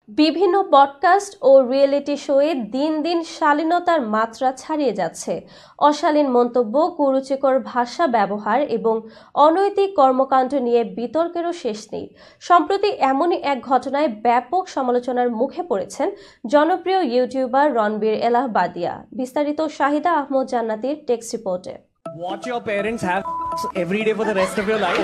বিভিন্ন পডকাস্ট ও রিয়েলিটি শোয়ে দিন দিন শালীনতার মাত্রা ছাড়িয়ে যাচ্ছে। অশালীন মন্তব্য, কুরুচিকর ভাষা ব্যবহার এবং অনৈতিক কর্মকাণ্ড নিয়ে বিতর্কেরও শেষ নেই। সম্প্রতি এমনই এক ঘটনায় ব্যাপক সমালোচনার মুখে পড়েছেন জনপ্রিয় ইউটিউবার রণবীর এলাহাবাদিয়া। বিস্তারিত শাহিদা আহমদ জান্নাতীর টেক্সট রিপোর্টে। Watch your parents have every day for the rest of your life.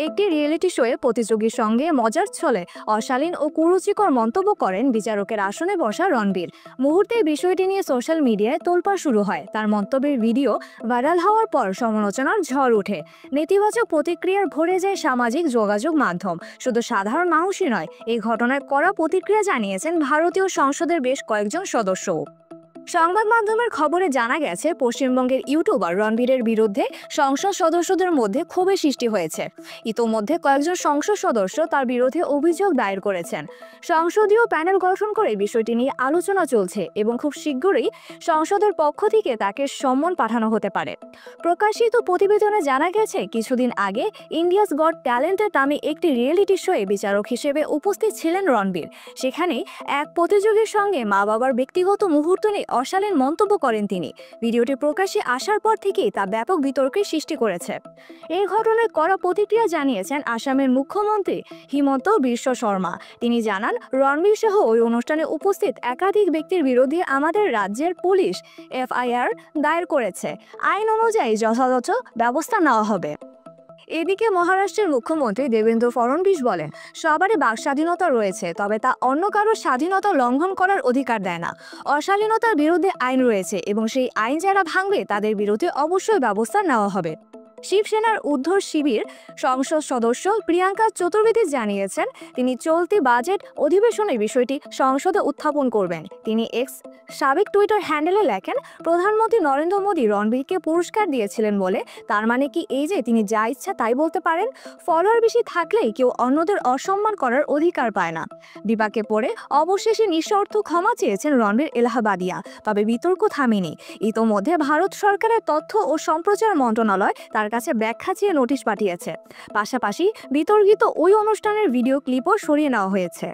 একটি রিয়েলিটি শোয়ে প্রতিযোগীর সঙ্গে মজার ছলে অশালীন ও কুরুচিকর মন্তব্য করেন বিচারকের আসনে বসা রণবীর। মুহূর্তে বিষয়টি নিয়ে সোশ্যাল মিডিয়ায় তোলপাড় শুরু হয়। তার মন্তব্যের ভিডিও ভাইরাল হওয়ার পর সমালোচনার ঝড় ওঠে। নেতিবাচক প্রতিক্রিয়ার ভরে যায় সামাজিক যোগাযোগ মাধ্যম। শুধু সাধারণ মানুষই নয়, এই ঘটনায় কড়া প্রতিক্রিয়া জানিয়েছেন ভারতীয় সংসদের বেশ কয়েকজন সদস্যও। সংবাদ মাধ্যমের খবরে জানা গেছে, পশ্চিমবঙ্গের ইউটিউবার রণবীরের বিরুদ্ধে সংসদ সদস্যদের মধ্যে ক্ষোভের সৃষ্টি হয়েছে। ইতোমধ্যে কয়েকজন সংসদ সদস্য তার বিরুদ্ধে অভিযোগ দায়ের করেছেন। সংসদীয় প্যানেল গঠন করে বিষয়টি নিয়ে আলোচনা চলছে এবং খুব শীঘ্রই সংসদের পক্ষ থেকে তাকে সম্মান পাঠানো হতে পারে। প্রকাশিত প্রতিবেদনে জানা গেছে, কিছুদিন আগে ইন্ডিয়াস গট ট্যালেন্টের নামে একটি রিয়েলিটি শোয়ে বিচারক হিসেবে উপস্থিত ছিলেন রণবীর। সেখানে এক প্রতিযোগীর সঙ্গে মা বাবার ব্যক্তিগত মুহূর্ত নিয়ে অশালীন মন্তব্য করেন তিনি। ভিডিওটি প্রকাশ্যে আসার পর থেকেই তা ব্যাপক বিতর্কের সৃষ্টি করেছে। এই ঘটনায় কড়া প্রতিক্রিয়া জানিয়েছেন আসামের মুখ্যমন্ত্রী হিমন্ত বিশ্ব শর্মা। তিনি জানান, রণবীর সহ ওই অনুষ্ঠানে উপস্থিত একাধিক ব্যক্তির বিরুদ্ধে আমাদের রাজ্যের পুলিশ এফআইআর দায়ের করেছে। আইন অনুযায়ী যথাযথ ব্যবস্থা নেওয়া হবে। এদিকে মহারাষ্ট্রের মুখ্যমন্ত্রী দেবেন্দ্র ফড়নবিস বলেন, সবারই বাক স্বাধীনতা রয়েছে, তবে তা অন্য কারোর স্বাধীনতা লঙ্ঘন করার অধিকার দেয় না। অশালীনতার বিরুদ্ধে আইন রয়েছে এবং সেই আইন যারা ভাঙবে তাদের বিরুদ্ধে অবশ্যই ব্যবস্থা নেওয়া হবে। শিবসেনার উদ্ধর শিবির সংসদ সদস্য প্রিয়াঙ্কা চতুর্বেদী জানিয়েছেন, তিনি চলতি বাজেট অধিবেশনে বিষয়টি সংসদে উত্থাপন করবেন। তিনি এক্স সাবেক টুইটার হ্যান্ডেলে লেখেন, প্রধানমন্ত্রী নরেন্দ্র মোদী রণবীরকে পুরস্কার দিয়েছিলেন বলে তার মানে কি এই যে তিনি যা ইচ্ছা তাই বলতে পারেন? ফলোয়ার বেশি থাকলেই কেউ অন্যদের অসম্মান করার অধিকার পায় না। বিপাকে পড়ে অবশেষে নিঃশর্ত ক্ষমা চেয়েছেন রণবীর এলাহাবাদিয়া। তবে বিতর্ক থামেনি। ইতোমধ্যে ভারত সরকারের তথ্য ও সম্প্রচার মন্ত্রণালয় তার কাছে ব্যাখ্যা চেয়ে নোটিশ পাঠিয়েছে। পাশাপাশি বিতর্কিত ওই অনুষ্ঠানের ভিডিও ক্লিপও সরিয়ে নেওয়া হয়েছে।